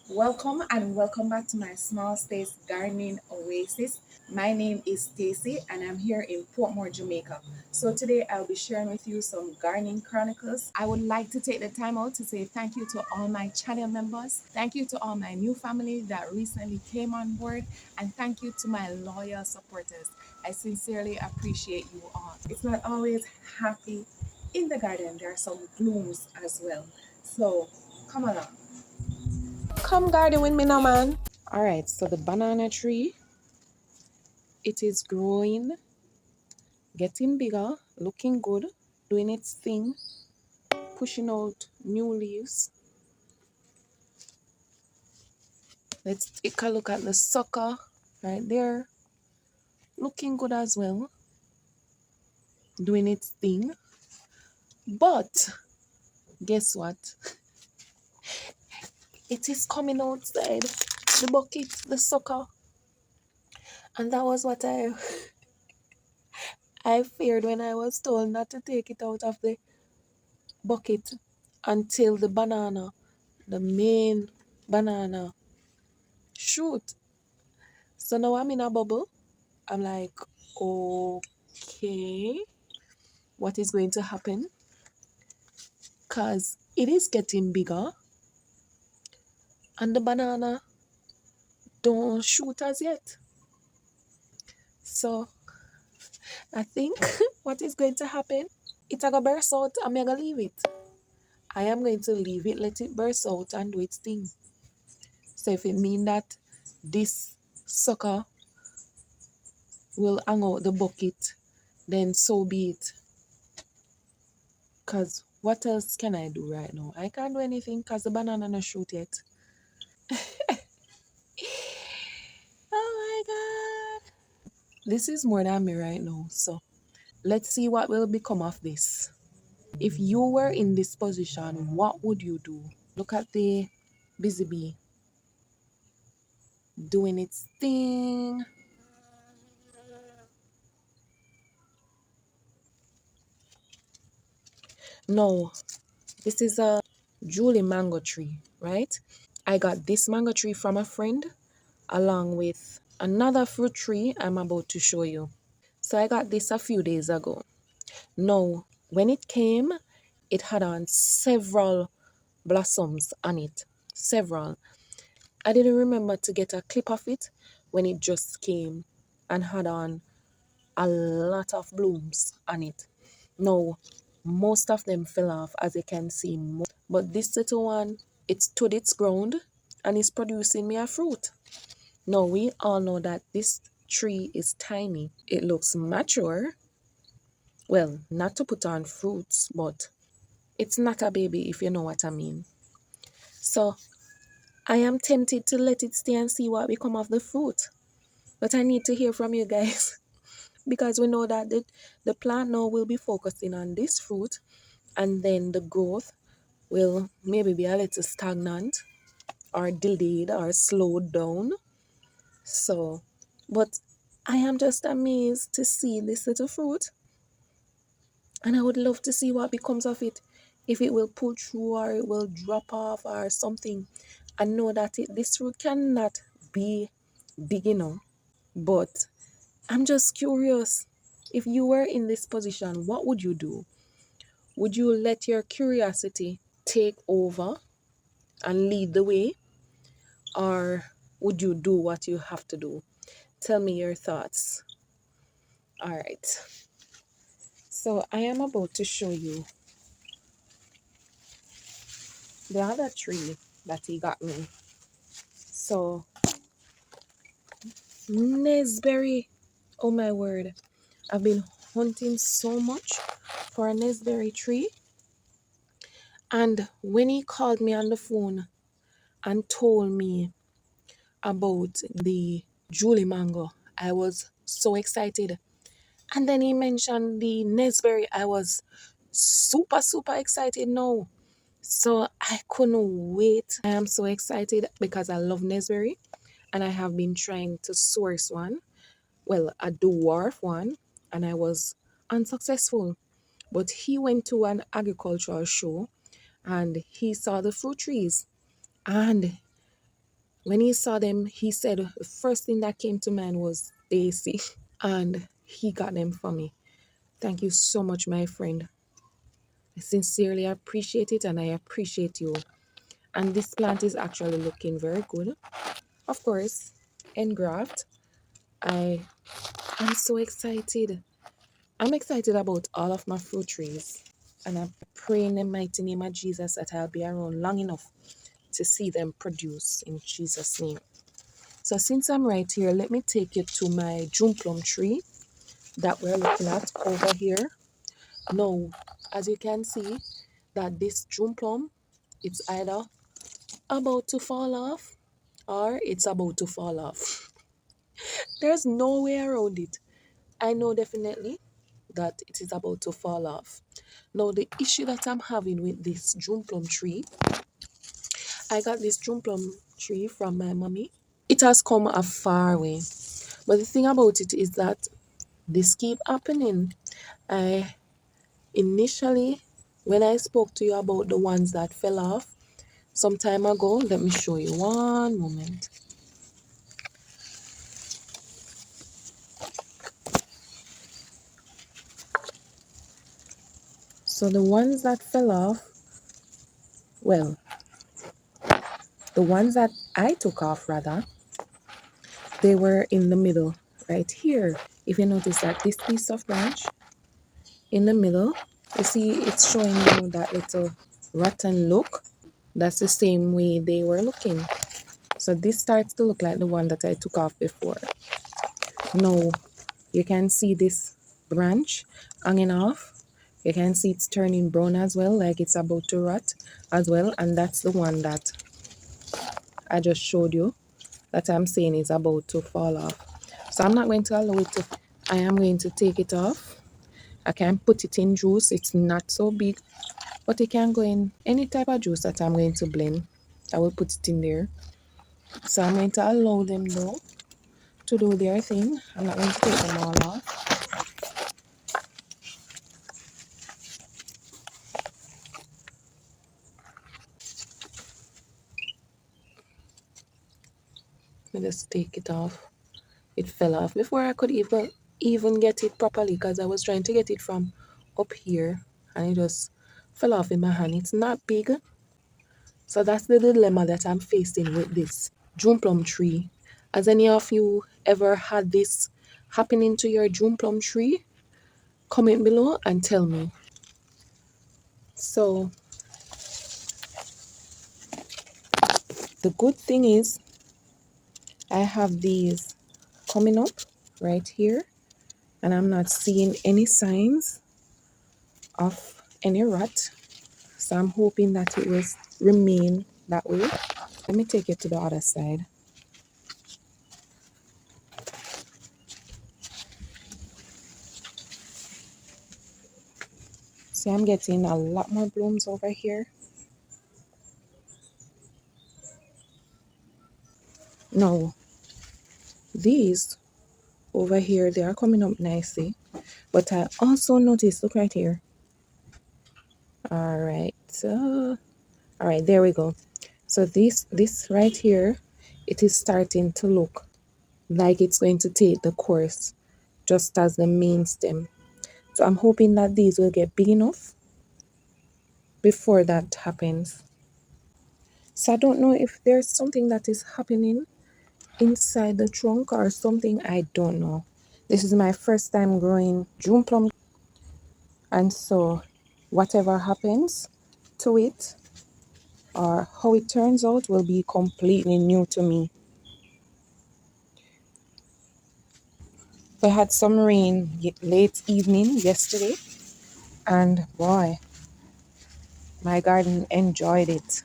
Welcome and welcome back to my small space gardening oasis. My name is Stacy and I'm here in Portmore, Jamaica. So today I'll be sharing with you some gardening chronicles. I would like to take the time out to say thank you to all my channel members. Thank you to all my new family that recently came on board, and thank you to my loyal supporters. I sincerely appreciate you all. It's not always happy in the garden. There are some glooms as well. So come along. Come garden with me now, man. All right, so the banana tree, it is growing, getting bigger, looking good, doing its thing, pushing out new leaves. Let's take a look at the sucker right there, looking good as well, doing its thing. But guess what? It is coming outside the bucket, the sucker. And that was what I feared when I was told not to take it out of the bucket until the main banana shoot. So now I'm in a bubble. I'm like, okay, what is going to happen? Because it is getting bigger and the banana don't shoot as yet. So I think what is going to happen, it's going to burst out. I'm going to leave it. I am going to leave it, let it burst out and do its thing. So if it means that this sucker will hang out the bucket, then so be it. Because what else can I do right now? I can't do anything because the banana not shoot yet. Oh my God. This is more than me right now. So let's see what will become of this. If you were in this position, what would you do? Look at the busy bee doing its thing. No, this is a Julie mango tree, right? I got this mango tree from a friend along with another fruit tree I'm about to show you. So I got this a few days ago. Now, when it came, it had on several blossoms on it. Several. I didn't remember to get a clip of it when it just came and had on a lot of blooms on it. Now, most of them fell off, as you can see. But this little one, it stood its ground and is producing me a fruit. Now, we all know that this tree is tiny. It looks mature. Well, not to put on fruits, but it's not a baby, if you know what I mean. So I am tempted to let it stay and see what become of the fruit. But I need to hear from you guys because we know that the plant now will be focusing on this fruit, and then the growth will maybe be a little stagnant or delayed or slowed down. So, but I am just amazed to see this little fruit, and I would love to see what becomes of it. If it will pull through or it will drop off or something. I know that this fruit cannot be big enough, but I'm just curious. If you were in this position, what would you do? Would you let your curiosity take over and lead the way? Or would you do what you have to do? Tell me your thoughts. All right. So I am about to show you the other tree that he got me. So, Nesberry. Oh my word. I've been hunting so much for a Nesberry tree. And when he called me on the phone and told me about the Julie mango, I was so excited. And then he mentioned the Nesberry. I was super, super excited now. So I couldn't wait. I am so excited because I love Nesberry and I have been trying to source one. Well, a dwarf one, and I was unsuccessful. But he went to an agricultural show and he saw the fruit trees and When he saw them, he said the first thing that came to mind was Daisy, and he got them for me. Thank you so much, my friend. I sincerely appreciate it, and I appreciate you. And this plant is actually looking very good. Of course, engraft. I am so excited. I'm excited about all of my fruit trees. And I pray in the mighty name of Jesus that I'll be around long enough to see them produce in Jesus' name. So since I'm right here, let me take you to my June plum tree that we're looking at over here. Now, as you can see, that this June plum, it's either about to fall off or it's about to fall off. There's no way around it. I know definitely that it is about to fall off. Now, the issue that I'm having with this June plum tree, I got this June plum tree from my mommy. It has come a far way. But the thing about it is that this keep happening. I initially, when I spoke to you about the ones that fell off some time ago, let me show you one moment. So the ones that fell off, well, the ones that I took off rather, they were in the middle, right here. If you notice that this piece of branch in the middle, you see it's showing you that little rotten look. That's the same way they were looking. So this starts to look like the one that I took off before. Now you can see this branch hanging off. You can see it's turning brown as well, like it's about to rot as well. And that's the one that I just showed you that I'm saying is about to fall off. So I'm not going to allow it to, I am going to take it off. I can put it in juice. It's not so big, but it can go in any type of juice that I'm going to blend. I will put it in there. So I'm going to allow them though to do their thing. I'm not going to take them all off. Let me just take it off. It fell off before I could even get it properly because I was trying to get it from up here and it just fell off in my hand. It's not big. So that's the dilemma that I'm facing with this June plum tree. Has any of you ever had this happening to your June plum tree? Comment below and tell me. So the good thing is I have these coming up right here and I'm not seeing any signs of any rot. So I'm hoping that it will remain that way. Let me take it to the other side. See, I'm getting a lot more blooms over here. Now, these over here, they are coming up nicely. But I also noticed, look right here. All right. All right, there we go. So this right here, it is starting to look like it's going to take the course just as the main stem. So I'm hoping that these will get big enough before that happens. So I don't know if there's something that is happening inside the trunk or something. I don't know. This is my first time growing June plum, and so whatever happens to it or how it turns out will be completely new to me. We had some rain late evening yesterday, and boy, my garden enjoyed it.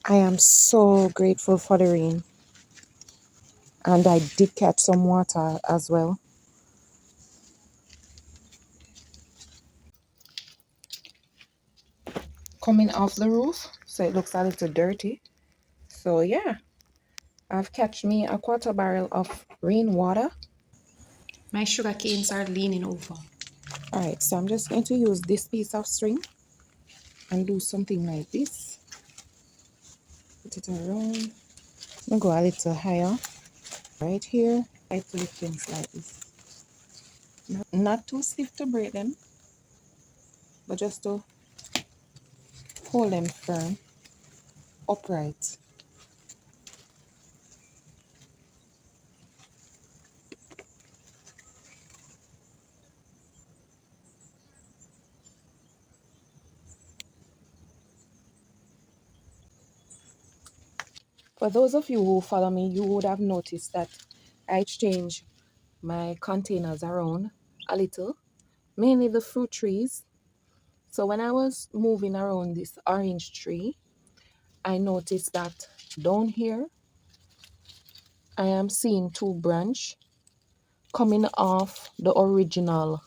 I am so grateful for the rain, and I did catch some water as well. Coming off the roof, so it looks a little dirty. So yeah, I've catch me a quarter barrel of rainwater, My sugar canes are leaning over. Alright, so I'm just going to use this piece of string and do something like this. Put it around. I'm going to go a little higher. Right here, I to lift things like this. Not too stiff to break them, but just to hold them firm, upright. For those of you who follow me, you would have noticed that I change my containers around a little, mainly the fruit trees. So when I was moving around this orange tree, I noticed that down here, I am seeing two branches coming off the original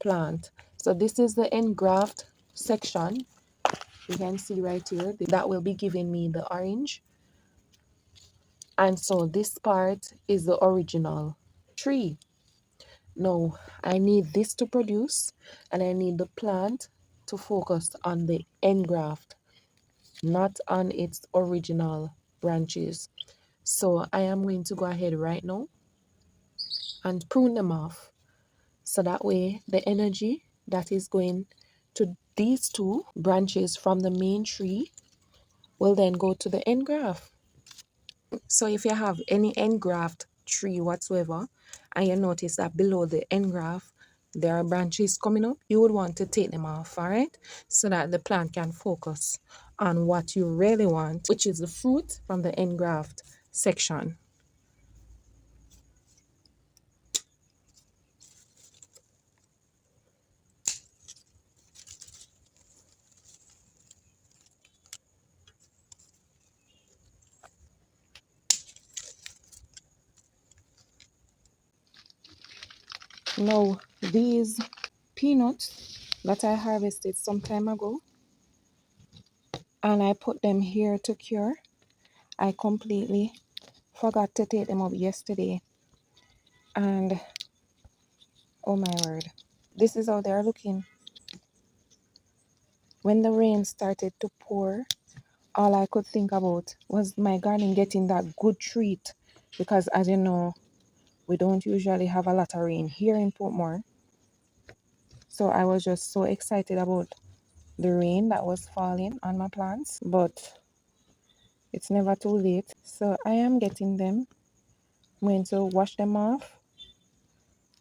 plant. So this is the engraft section. You can see right here, that will be giving me the orange. And so this part is the original tree. Now, I need this to produce, and I need the plant to focus on the engraft, not on its original branches. So I am going to go ahead right now and prune them off. So that way the energy that is going to these two branches from the main tree will then go to the engraft. So if you have any engraft tree whatsoever, and you notice that below the engraft there are branches coming up, you would want to take them off, all right? So that the plant can focus on what you really want, which is the fruit from the engraft section. Now, these peanuts that I harvested some time ago, and I put them here to cure. I completely forgot to take them up yesterday, and oh my word, this is how they're looking. When the rain started to pour, all I could think about was my garden getting that good treat, because as you know, we don't usually have a lot of rain here in Portmore. So I was just so excited about the rain that was falling on my plants, but it's never too late. So I am getting them. I'm going to wash them off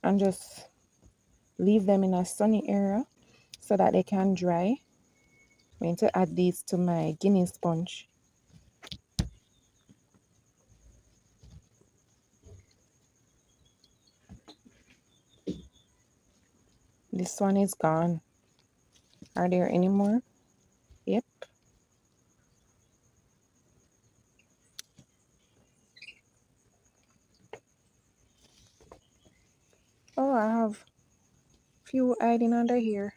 and just leave them in a sunny area so that they can dry. I'm going to add these to my Guinea sponge. This one is gone. Are there any more? Yep. Oh, I have few hiding under here.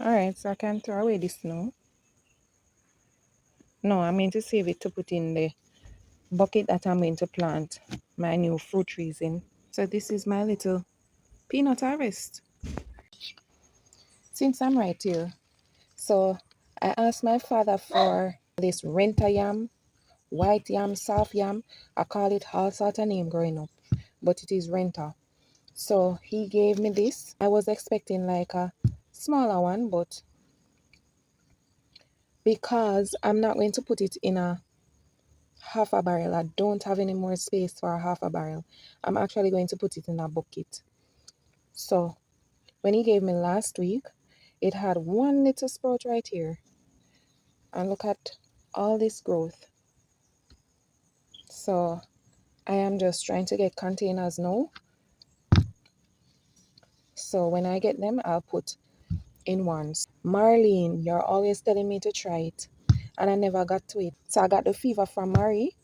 Alright, so I can throw away this now. No, I mean to save it to put in the bucket that I'm going to plant my new fruit trees in. So this is my little peanut harvest. Since I'm right here, so I asked my father for this renta yam, white yam, soft yam. I call it all sort of name growing up, but it is renta. So he gave me this. I was expecting like a smaller one, but because I'm not going to put it in a half a barrel, I don't have any more space for a half a barrel. I'm actually going to put it in a bucket. So when he gave me last week, it had one little sprout right here. And look at all this growth. So I am just trying to get containers now. So when I get them, I'll put in ones. Marlene, you're always telling me to try it, and I never got to it. So I got the fever from Marie,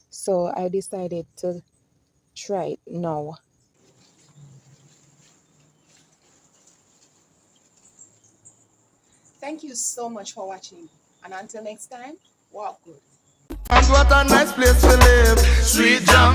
so I decided to try it now. Thank you so much for watching, and until next time, walk good. And what a nice place to live. Sweet jam.